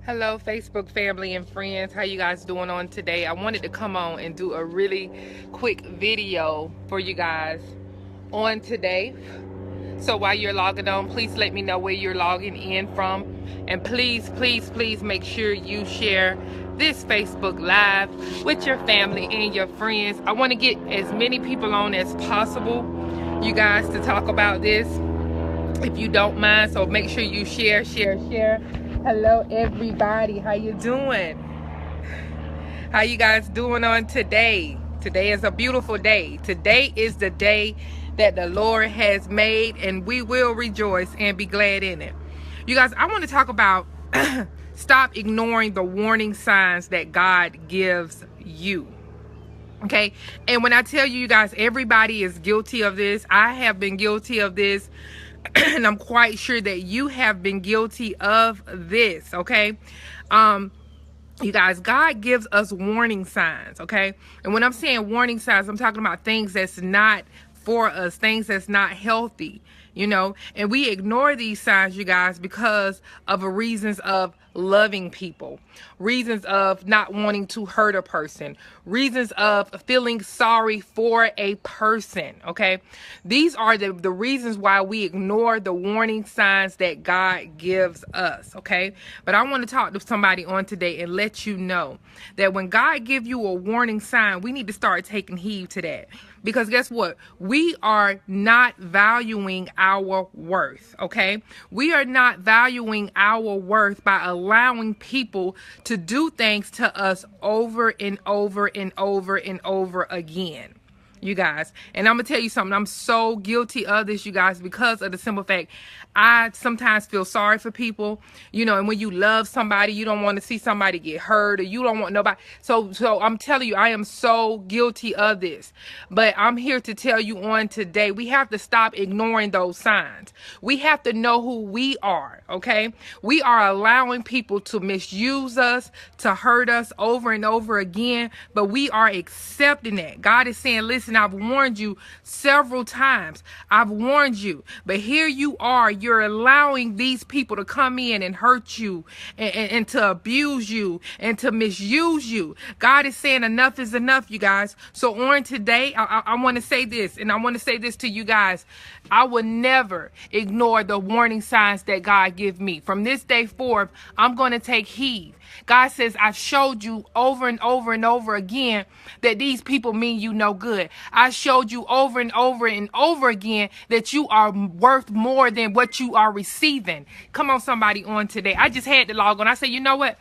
Hello, Facebook family and friends. How you guys doing on today? I wanted to come on and do a really quick video for you guys on today. So while you're logging on, please let me know where you're logging in from. And please, please, please make sure you share this Facebook Live with your family and your friends. I want to get as many people on as possible, you guys, to talk about this, if you don't mind. So make sure you share. Hello everybody, how you doing? How you guys doing on today? Today is a beautiful day. Today is the day that the Lord has made, and we will rejoice and be glad in it. You guys, I want to talk about stop ignoring the warning signs that God gives you. Okay, and when I tell you guys, everybody is guilty of this. I have been guilty of this. And I'm quite sure that you have been guilty of this. Okay, you guys, God gives us warning signs. Okay, and when I'm saying warning signs, I'm talking about things that's not for us, things that's not healthy, and we ignore these signs, you guys, because of reasons of loving people, reasons of not wanting to hurt a person, reasons of feeling sorry for a person. Okay, these are the reasons why we ignore the warning signs that God gives us. Okay, but I want to talk to somebody on today and let you know that when God gives you a warning sign, we need to start taking heed to that. Because guess what? We are not valuing our worth, okay? We are not valuing our worth by allowing people to do things to us over and over and over and over again, you guys. And I'm gonna tell you something, I'm so guilty of this, you guys, because of the simple fact I sometimes feel sorry for people, and when you love somebody, you don't want to see somebody get hurt, or you don't want nobody. So I'm telling you, I am so guilty of this. But I'm here to tell you on today, we have to stop ignoring those signs. We have to know who we are, okay? We are allowing people to misuse us, to hurt us over and over again, but we are accepting that. God is saying, listen, I've warned you several times. I've warned you, but here you are. You're allowing these people to come in and hurt you and to abuse you and to misuse you. God is saying enough is enough, you guys. So on today, I want to say this, and I want to say this to you guys. I will never ignore the warning signs that God give me. From this day forth, I'm going to take heed. God says, I've showed you over and over and over again that these people mean you no good. I showed you over and over and over again that you are worth more than what you are receiving. Come on, somebody on today. I just had to log on. I said, you know what?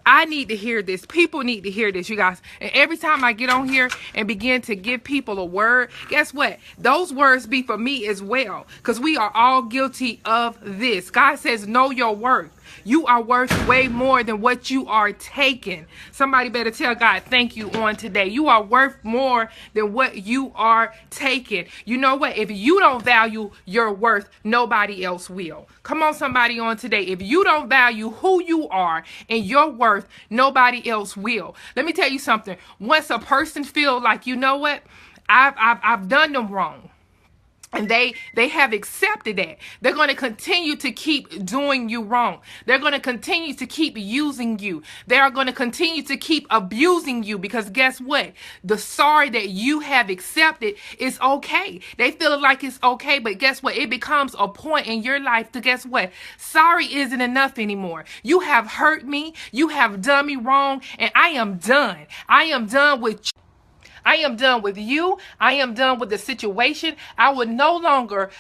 I need to hear this. People need to hear this, you guys. And every time I get on here and begin to give people a word, guess what? Those words be for me as well, because we are all guilty of this. God says, know your worth. You are worth way more than what you are taking. Somebody better tell God thank you on today. You are worth more than what you are taking. You know what? If you don't value your worth, nobody else will. Come on, somebody on today. If you don't value who you are and your worth, nobody else will. Let me tell you something. Once a person feels like, you know what? I've done them wrong, and they have accepted that, they're going to continue to keep doing you wrong. They're going to continue to keep using you. They are going to continue to keep abusing you, because guess what? The sorry that you have accepted is okay. They feel like it's okay, but guess what? It becomes a point in your life to, guess what? Sorry isn't enough anymore. You have hurt me. You have done me wrong, and I am done. I am done with you. I am done with you. I am done with the situation. I will no longer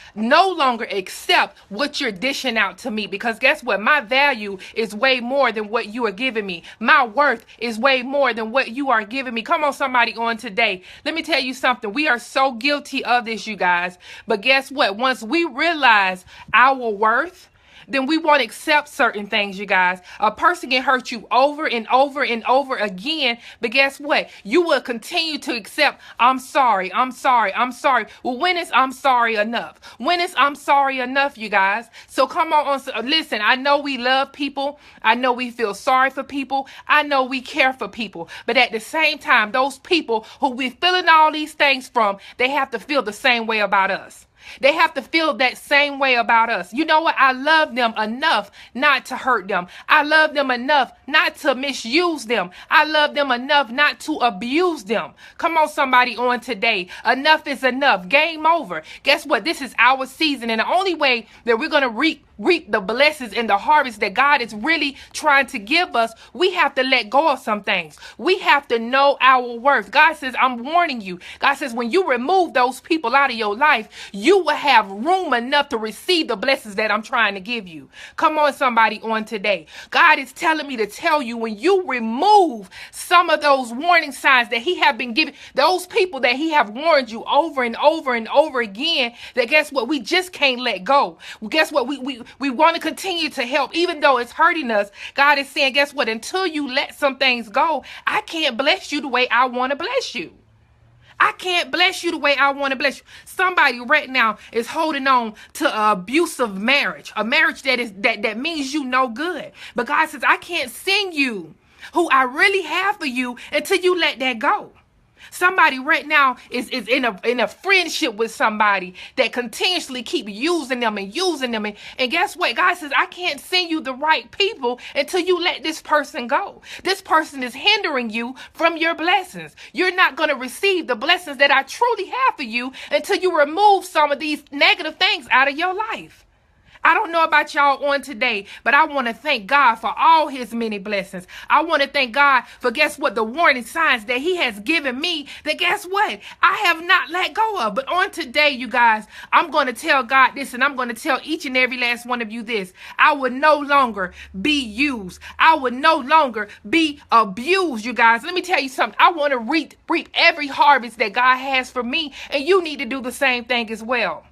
accept what you're dishing out to me, because guess what? My value is way more than what you are giving me. My worth is way more than what you are giving me. Come on, somebody on today. Let me tell you something. We are so guilty of this, you guys. But guess what? Once we realize our worth, then we won't accept certain things, you guys. A person can hurt you over and over and over again, but guess what? You will continue to accept, I'm sorry, I'm sorry, I'm sorry. Well, when is I'm sorry enough? When is I'm sorry enough, you guys? So come on, listen, I know we love people. I know we feel sorry for people. I know we care for people. But at the same time, those people who we're feeling all these things from, they have to feel the same way about us. They have to feel that same way about us. You know what? I love them enough not to hurt them. I love them enough not to misuse them. I love them enough not to abuse them. Come on, somebody on today. Enough is enough. Game over. Guess what? This is our season. And the only way that we're going to reap the blessings and the harvest that God is really trying to give us, we have to let go of some things. We have to know our worth. God says, I'm warning you. God says, when you remove those people out of your life, you will have room enough to receive the blessings that I'm trying to give you. Come on, somebody on today. God is telling me to tell you, when you remove some of those warning signs that he have been giving, those people that he have warned you over and over and over again, that guess what? We just can't let go. Guess what? We want to continue to help, even though it's hurting us. God is saying, guess what? Until you let some things go, I can't bless you the way I want to bless you. I can't bless you the way I want to bless you. Somebody right now is holding on to an abusive marriage, a marriage that means you no good. But God says, I can't send you who I really have for you until you let that go. Somebody right now is in a friendship with somebody that continuously keep using them and using them. And guess what? God says, I can't send you the right people until you let this person go. This person is hindering you from your blessings. You're not going to receive the blessings that I truly have for you until you remove some of these negative things out of your life. I don't know about y'all on today, but I want to thank God for all his many blessings. I want to thank God for, guess what, the warning signs that he has given me, that guess what, I have not let go of. But on today, you guys, I'm going to tell God this, and I'm going to tell each and every last one of you this. I will no longer be used. I will no longer be abused, you guys. Let me tell you something. I want to reap every harvest that God has for me, and you need to do the same thing as well.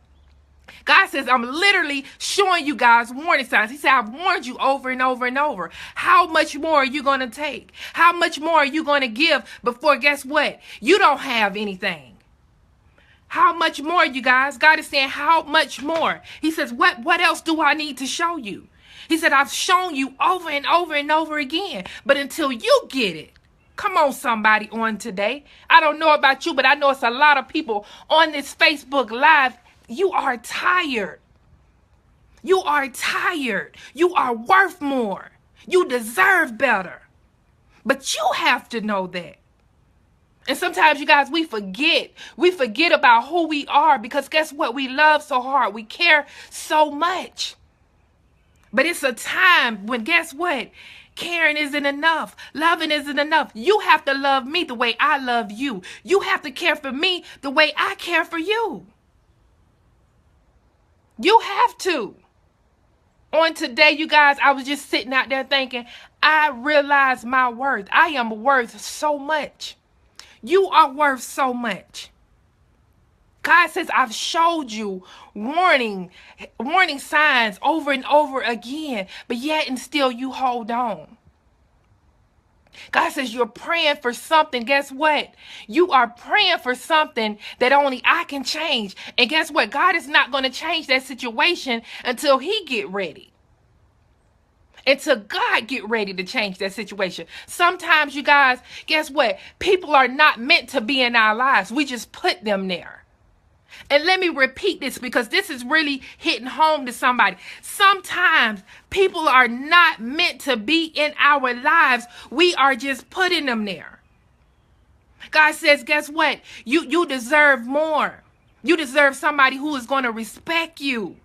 God says, I'm literally showing you guys warning signs. He said, I've warned you over and over and over. How much more are you going to take? How much more are you going to give before, guess what? You don't have anything. How much more, you guys? God is saying, how much more? He says, what else do I need to show you? He said, I've shown you over and over and over again. But until you get it, come on, somebody on today. I don't know about you, but I know it's a lot of people on this Facebook Live. You are tired. You are tired. You are worth more. You deserve better. But you have to know that. And sometimes, you guys, we forget. We forget about who we are, because guess what? We love so hard. We care so much. But it's a time when, guess what? Caring isn't enough. Loving isn't enough. You have to love me the way I love you. You have to care for me the way I care for you. You have to. On today, you guys, I was just sitting out there thinking, I realize my worth. I am worth so much. You are worth so much. God says, I've showed you warning signs over and over again, but yet and still you hold on. God says you're praying for something. Guess what? You are praying for something that only I can change. And guess what? God is not going to change that situation until he get ready. Until God get ready to change that situation. Sometimes, you guys, guess what? People are not meant to be in our lives. We just put them there. And let me repeat this, because this is really hitting home to somebody. Sometimes people are not meant to be in our lives. We are just putting them there. God says, guess what? You deserve more. You deserve somebody who is going to respect you.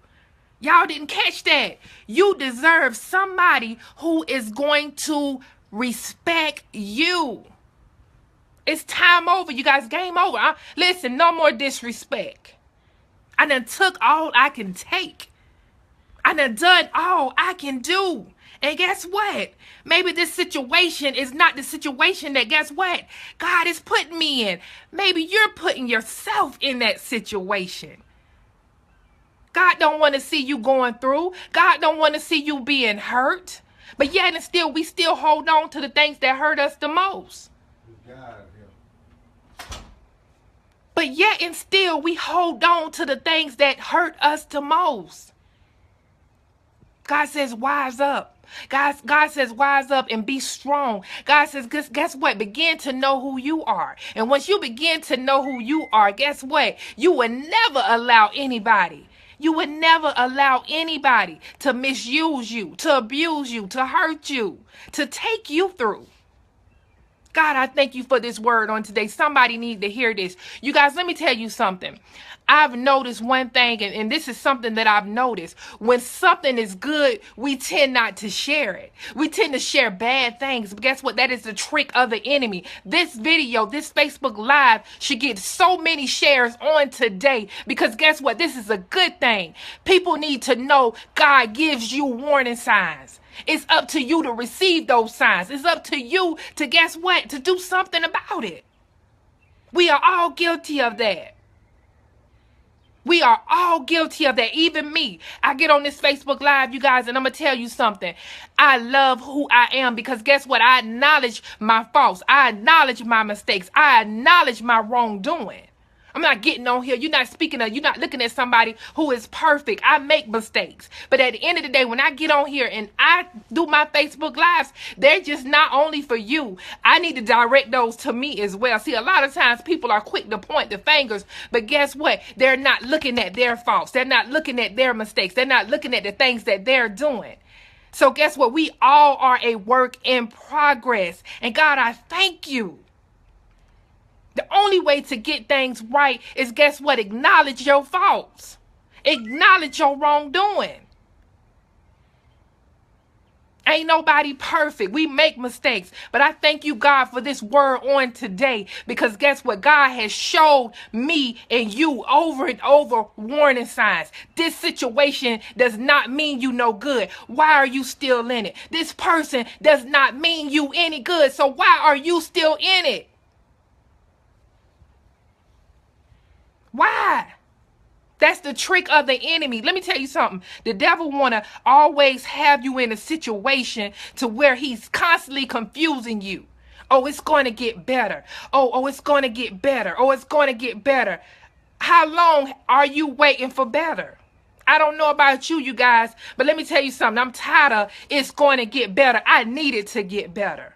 Y'all didn't catch that. You deserve somebody who is going to respect you. It's time over, you guys. Game over. Listen, no more disrespect. I done took all I can take. I done done all I can do. And guess what? Maybe this situation is not the situation that, guess what, God is putting me in. Maybe you're putting yourself in that situation. God don't want to see you going through. God don't want to see you being hurt. But yet and still, we still hold on to the things that hurt us the most. But yet and still, we hold on to the things that hurt us the most. God says, wise up. Guys, God says, rise up and be strong. God says, guess what? Begin to know who you are. And once you begin to know who you are, guess what? You will never allow anybody. You would never allow anybody to misuse you, to abuse you, to hurt you, to take you through. God, I thank you for this word on today. Somebody need to hear this. You guys, let me tell you something. I've noticed one thing, and this is something that I've noticed. When something is good, we tend not to share it. We tend to share bad things. But guess what? That is the trick of the enemy. This video, this Facebook Live should get so many shares on today because guess what? This is a good thing. People need to know God gives you warning signs. It's up to you to receive those signs. It's up to you to guess what? To do something about it. We are all guilty of that. We are all guilty of that. Even me. I get on this Facebook Live, you guys, and I'm going to tell you something. I love who I am because guess what? I acknowledge my faults. I acknowledge my mistakes. I acknowledge my wrongdoing. I'm not getting on here. You're not looking at somebody who is perfect. I make mistakes. But at the end of the day, when I get on here and I do my Facebook Lives, they're just not only for you. I need to direct those to me as well. See, a lot of times people are quick to point the fingers, but guess what? They're not looking at their faults. They're not looking at their mistakes. They're not looking at the things that they're doing. So guess what? We all are a work in progress. And God, I thank you. The only way to get things right is, guess what? Acknowledge your faults. Acknowledge your wrongdoing. Ain't nobody perfect. We make mistakes. But I thank you, God, for this word on today. Because guess what? God has showed me and you over and over warning signs. This situation does not mean you no good. Why are you still in it? This person does not mean you any good. So why are you still in it? Why? That's the trick of the enemy. Let me tell you something. The devil want to always have you in a situation to where he's constantly confusing you. Oh, it's going to get better. Oh, it's going to get better. Oh, it's going to get better. How long are you waiting for better? I don't know about you guys, but let me tell you something. I'm tired of it's going to get better. I need it to get better.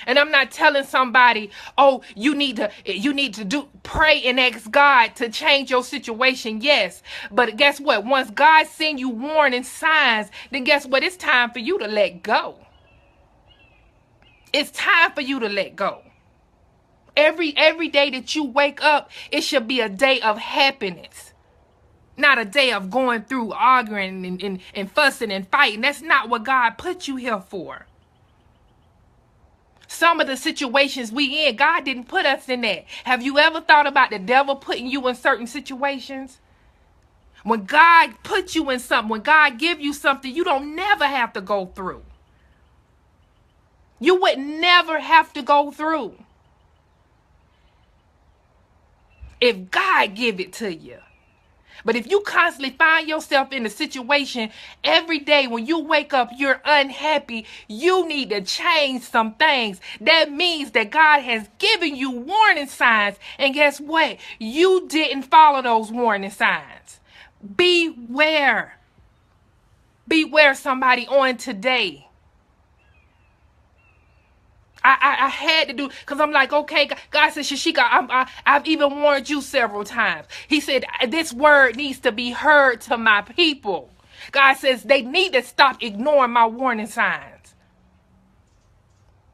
And I'm not telling somebody, oh, you need to pray and ask God to change your situation. Yes. But guess what? Once God sends you warning signs, then guess what? It's time for you to let go. It's time for you to let go. Every day that you wake up, it should be a day of happiness. Not a day of going through arguing and fussing and fighting. That's not what God put you here for. Some of the situations we in, God didn't put us in that. Have you ever thought about the devil putting you in certain situations? When God put you in something, when God give you something, you don't never have to go through. You would never have to go through. If God give it to you. But if you constantly find yourself in a situation every day when you wake up, you're unhappy, you need to change some things. That means that God has given you warning signs. And guess what? You didn't follow those warning signs. Beware. Beware, somebody, on today. I had to do, because I'm like, okay, God said, Shashika, I've even warned you several times. He said, this word needs to be heard to my people. God says they need to stop ignoring my warning signs.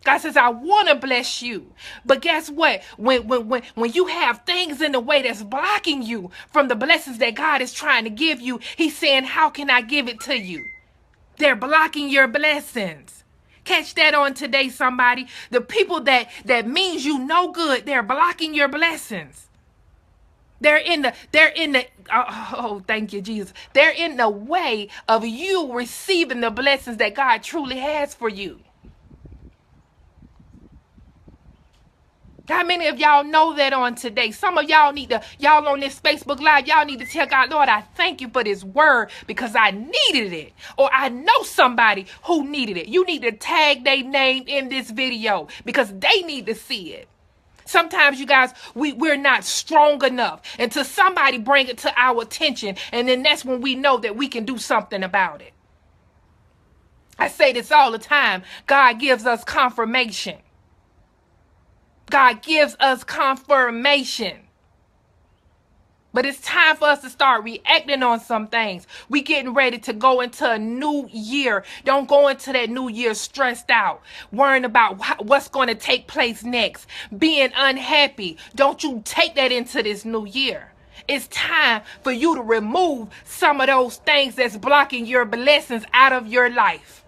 God says, I want to bless you. But guess what? When you have things in the way that's blocking you from the blessings that God is trying to give you, he's saying, how can I give it to you? They're blocking your blessings. Catch that on today, somebody. The people that means you no good, they're blocking your blessings. They're in the thank you, Jesus. They're in the way of you receiving the blessings that God truly has for you. How many of y'all know that on today? Some of y'all y'all on this Facebook Live, y'all need to tell God, Lord, I thank you for this word because I needed it. Or I know somebody who needed it. You need to tag their name in this video because they need to see it. Sometimes, you guys, we're not strong enough until somebody bring it to our attention. And then that's when we know that we can do something about it. I say this all the time. God gives us confirmation. God gives us confirmation. But it's time for us to start reacting on some things. We getting ready to go into a new year. Don't go into that new year stressed out, worrying about what's going to take place next, being unhappy. Don't you take that into this new year. It's time for you to remove some of those things that's blocking your blessings out of your life.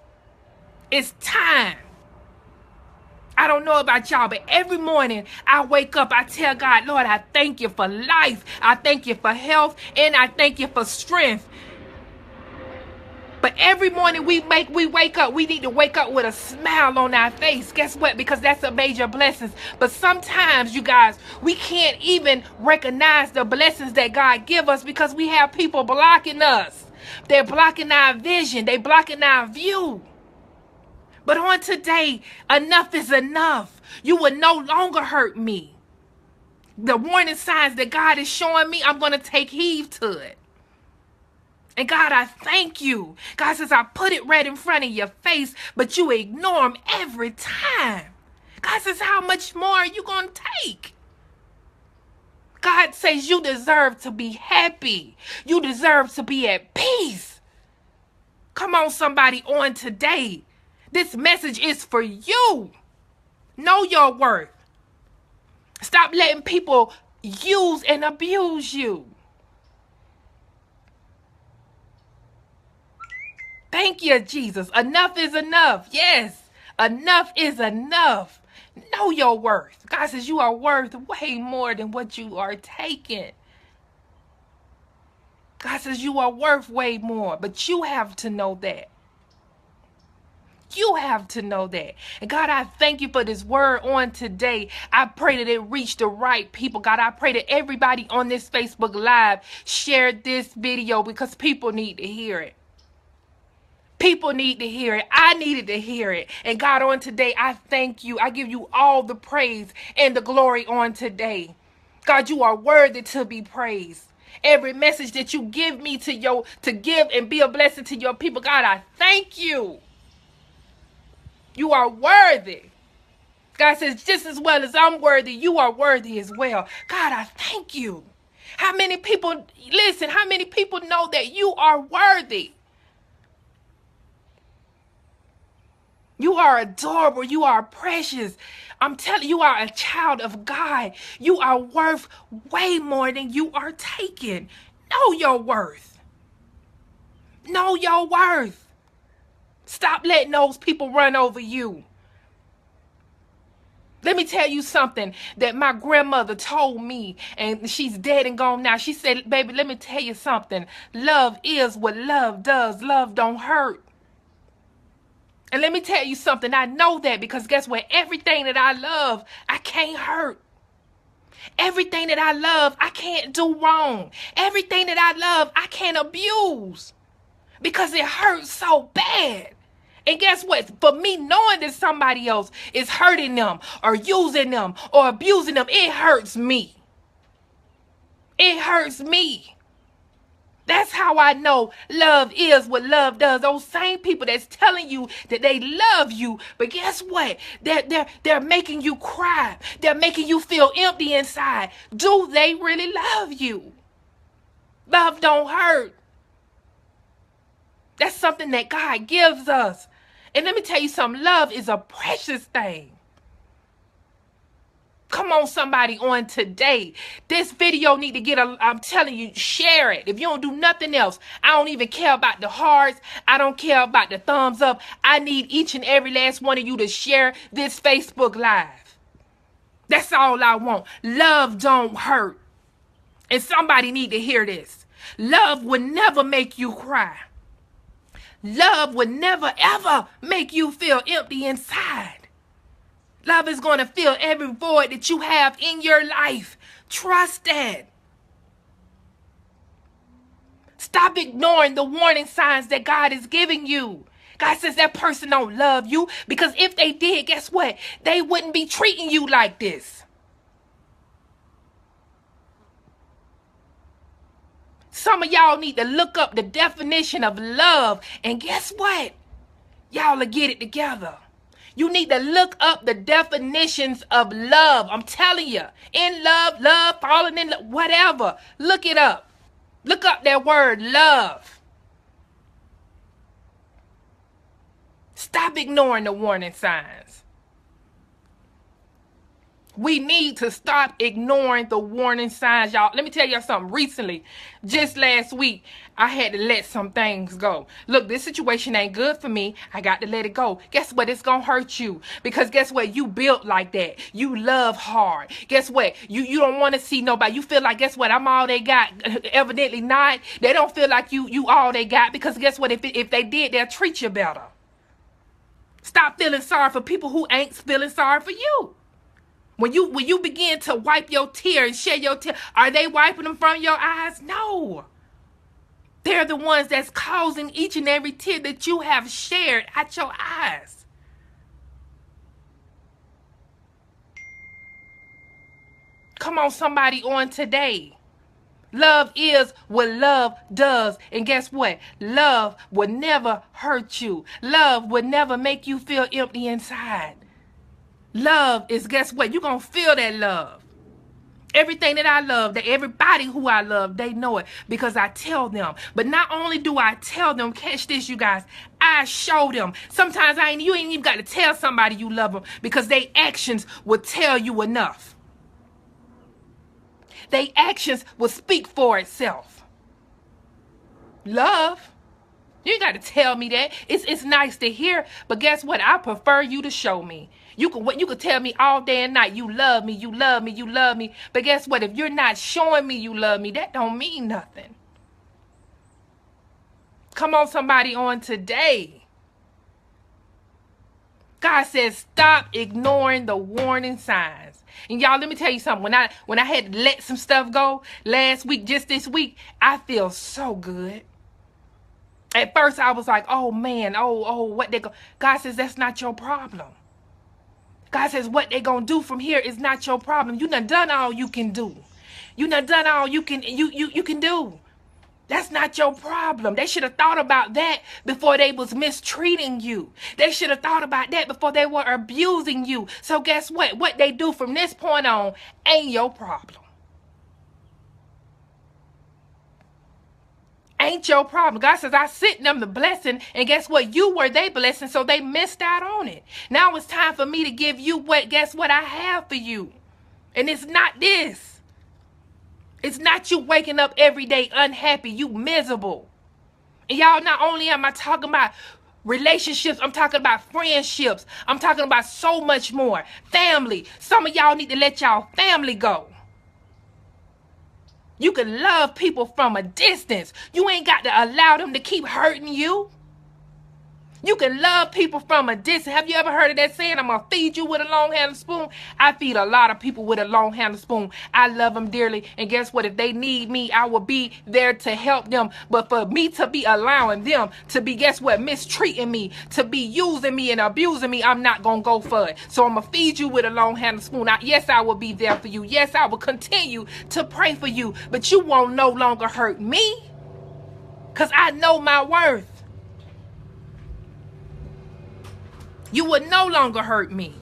It's time. I don't know about y'all, but every morning I wake up, I tell God, Lord, I thank you for life. I thank you for health, and I thank you for strength. But every morning we wake up, we need to wake up with a smile on our face. Guess what? Because that's a major blessing. But sometimes, you guys, we can't even recognize the blessings that God give us because we have people blocking us. They're blocking our vision. They're blocking our view. But on today, enough is enough. You will no longer hurt me. The warning signs that God is showing me, I'm going to take heed to it. And God, I thank you. God says, I put it right in front of your face, but you ignore them every time. God says, how much more are you going to take? God says you deserve to be happy. You deserve to be at peace. Come on, somebody, on today. This message is for you. Know your worth. Stop letting people use and abuse you. Thank you, Jesus. Enough is enough. Yes, enough is enough. Know your worth. God says you are worth way more than what you are taking. God says you are worth way more, but you have to know that. You have to know that. And God, I thank you for this word on today. I pray that it reached the right people. God, I pray that everybody on this Facebook Live shared this video because people need to hear it. People need to hear it. I needed to hear it. And God, on today, I thank you. I give you all the praise and the glory on today. God, you are worthy to be praised. Every message that you give me to give and be a blessing to your people, God, I thank you. You are worthy. God says, just as well as I'm worthy, you are worthy as well. God, I thank you. How many people, listen, how many people know that you are worthy? You are adorable. You are precious. I'm telling you, you are a child of God. You are worth way more than you are taking. Know your worth. Know your worth. Stop letting those people run over you. Let me tell you something that my grandmother told me, and she's dead and gone now. She said, baby, let me tell you something. Love is what love does. Love don't hurt. And let me tell you something. I know that because guess what? Everything that I love, I can't hurt. Everything that I love, I can't do wrong. Everything that I love, I can't abuse because it hurts so bad. And guess what? For me, knowing that somebody else is hurting them or using them or abusing them, it hurts me. It hurts me. That's how I know love is what love does. Those same people that's telling you that they love you, but guess what? They're making you cry. They're making you feel empty inside. Do they really love you? Love don't hurt. That's something that God gives us. And let me tell you something. Love is a precious thing. Come on, somebody, on today. This video need to get I'm telling you, share it. If you don't do nothing else, I don't even care about the hearts. I don't care about the thumbs up. I need each and every last one of you to share this Facebook Live. That's all I want. Love don't hurt. And somebody need to hear this. Love would never make you cry. Love would never, ever make you feel empty inside. Love is going to fill every void that you have in your life. Trust that. Stop ignoring the warning signs that God is giving you. God says that person don't love you because if they did, guess what? They wouldn't be treating you like this. Some of y'all need to look up the definition of love. And guess what? Y'all will get it together. You need to look up the definitions of love. I'm telling you. In love, love, falling in love, whatever. Look it up. Look up that word, love. Stop ignoring the warning signs. We need to stop ignoring the warning signs, y'all. Let me tell y'all something. Recently, just last week, I had to let some things go. Look, this situation ain't good for me. I got to let it go. Guess what? It's going to hurt you. Because guess what? You built like that. You love hard. Guess what? You don't want to see nobody. You feel like, guess what? I'm all they got. Evidently not. They don't feel like you all they got. Because guess what? If they did, they'll treat you better. Stop feeling sorry for people who ain't feeling sorry for you. When you begin to wipe your tear and shed your tear, are they wiping them from your eyes? No. They're the ones that's causing each and every tear that you have shared at your eyes. Come on, somebody on today. Love is what love does. And guess what? Love will never hurt you. Love will never make you feel empty inside. Love is, guess what? You're going to feel that love. Everything that I love, that everybody who I love, they know it because I tell them. But not only do I tell them, catch this, you guys, I show them. Sometimes you ain't even got to tell somebody you love them because their actions will tell you enough. Their actions will speak for itself. Love. You ain't got to tell me that. It's nice to hear, but guess what? I prefer you to show me. You can tell me all day and night, you love me, you love me, you love me. But guess what? If you're not showing me you love me, that don't mean nothing. Come on, somebody on today. God says, stop ignoring the warning signs. And y'all, let me tell you something. When I had to let some stuff go last week, just this week, I feel so good. At first, I was like, oh, man, what they go. God says, that's not your problem. God says, what they going to do from here is not your problem. You done all you can do. You done all you can do. That's not your problem. They should have thought about that before they was mistreating you. They should have thought about that before they were abusing you. So guess what? What they do from this point on ain't your problem. Ain't your problem. God says, I sent them the blessing, and guess what? You were their blessing, so they missed out on it. Now it's time for me to give you guess what I have for you. And it's not this. It's not you waking up every day unhappy, you miserable. And y'all, not only am I talking about relationships, I'm talking about friendships. I'm talking about so much more. Family. Some of y'all need to let y'all family go. You can love people from a distance. You ain't got to allow them to keep hurting you. You can love people from a distance. Have you ever heard of that saying, I'm going to feed you with a long-handled spoon? I feed a lot of people with a long-handled spoon. I love them dearly. And guess what? If they need me, I will be there to help them. But for me to be allowing them to be, guess what, mistreating me, to be using me and abusing me, I'm not going to go for it. So I'm going to feed you with a long-handled spoon. Yes, I will be there for you. Yes, I will continue to pray for you. But you won't no longer hurt me because I know my worth. You will no longer hurt me.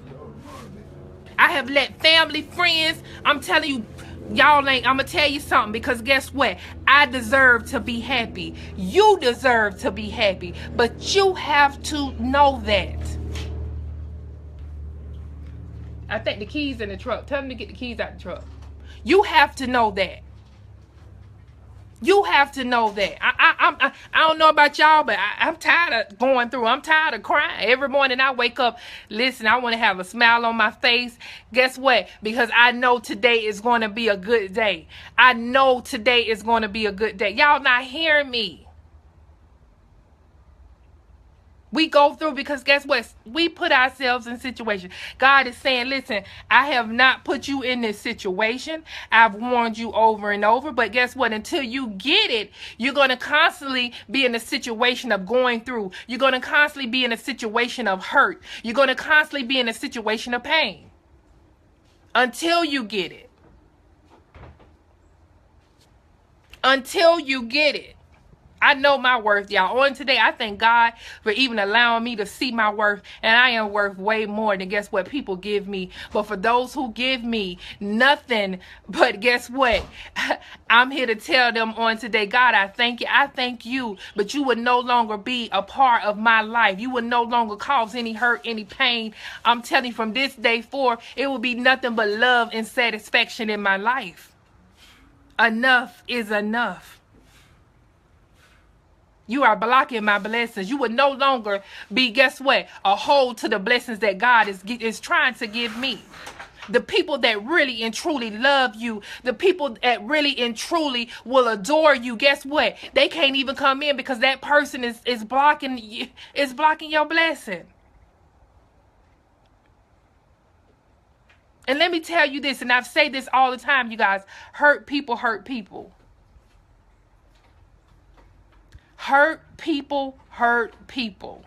I have let family, friends, I'm telling you, y'all ain't, I'm going to tell you something, because guess what? I deserve to be happy. You deserve to be happy, but you have to know that. I think the keys in the truck. Tell them to get the keys out the truck. You have to know that. You have to know that. I don't know about y'all, but I'm tired of going through. I'm tired of crying. Every morning I wake up, listen, I want to have a smile on my face. Guess what? Because I know today is going to be a good day. I know today is going to be a good day. Y'all not hearing me. We go through because guess what? We put ourselves in situations. God is saying, listen, I have not put you in this situation. I've warned you over and over. But guess what? Until you get it, you're going to constantly be in a situation of going through. You're going to constantly be in a situation of hurt. You're going to constantly be in a situation of pain. Until you get it. Until you get it. I know my worth, y'all. On today, I thank God for even allowing me to see my worth. And I am worth way more than, guess what, people give me. But for those who give me nothing, but guess what? I'm here to tell them on today, God, I thank you. I thank you. But you would no longer be a part of my life. You would no longer cause any hurt, any pain. I'm telling you, from this day forward, it will be nothing but love and satisfaction in my life. Enough is enough. You are blocking my blessings. You would no longer be, guess what, a hold to the blessings that God is trying to give me. The people that really and truly love you, the people that really and truly will adore you, guess what? They can't even come in because that person is blocking your blessing. And let me tell you this, and I've said this all the time, you guys. Hurt people hurt people. Hurt people hurt people.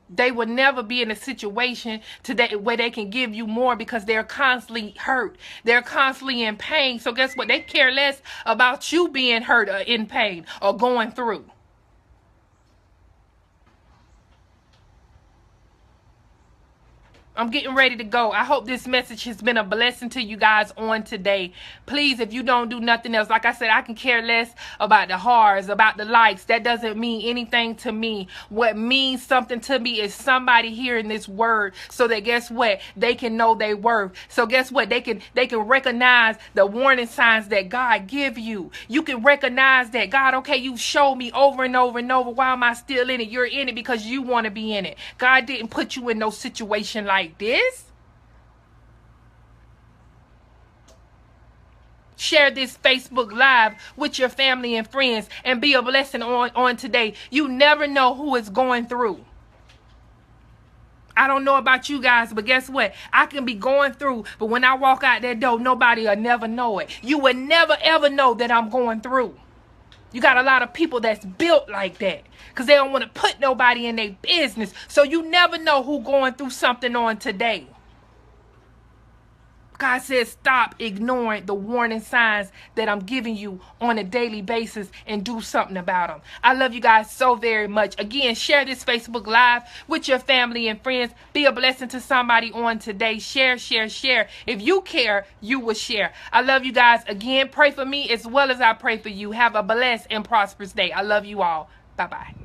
They will never be in a situation today where they can give you more because they're constantly hurt. They're constantly in pain. So guess what? They care less about you being hurt or in pain or going through. I'm getting ready to go. I hope this message has been a blessing to you guys on today. Please, if you don't do nothing else, like I said, I can care less about the hearts, about the likes. That doesn't mean anything to me. What means something to me is somebody hearing this word so that, guess what, they can know their worth. So guess what, they can recognize the warning signs that God give you. You can recognize that, God, okay, you showed me over and over and over. Why am I still in it? You're in it because you want to be in it. God didn't put you in no situation like this. Share this Facebook Live with your family and friends and be a blessing on today. You never know who is going through. I don't know about you guys, but guess what? I can be going through, but when I walk out that door, nobody will never know it. You will never ever know that I'm going through. You got a lot of people that's built like that because they don't want to put nobody in their business. So you never know who going through something on today. God says stop ignoring the warning signs that I'm giving you on a daily basis and do something about them. I love you guys so very much. Again, share this Facebook Live with your family and friends. Be a blessing to somebody on today. Share, share, share. If you care, you will share. I love you guys. Again, pray for me as well as I pray for you. Have a blessed and prosperous day. I love you all. Bye-bye.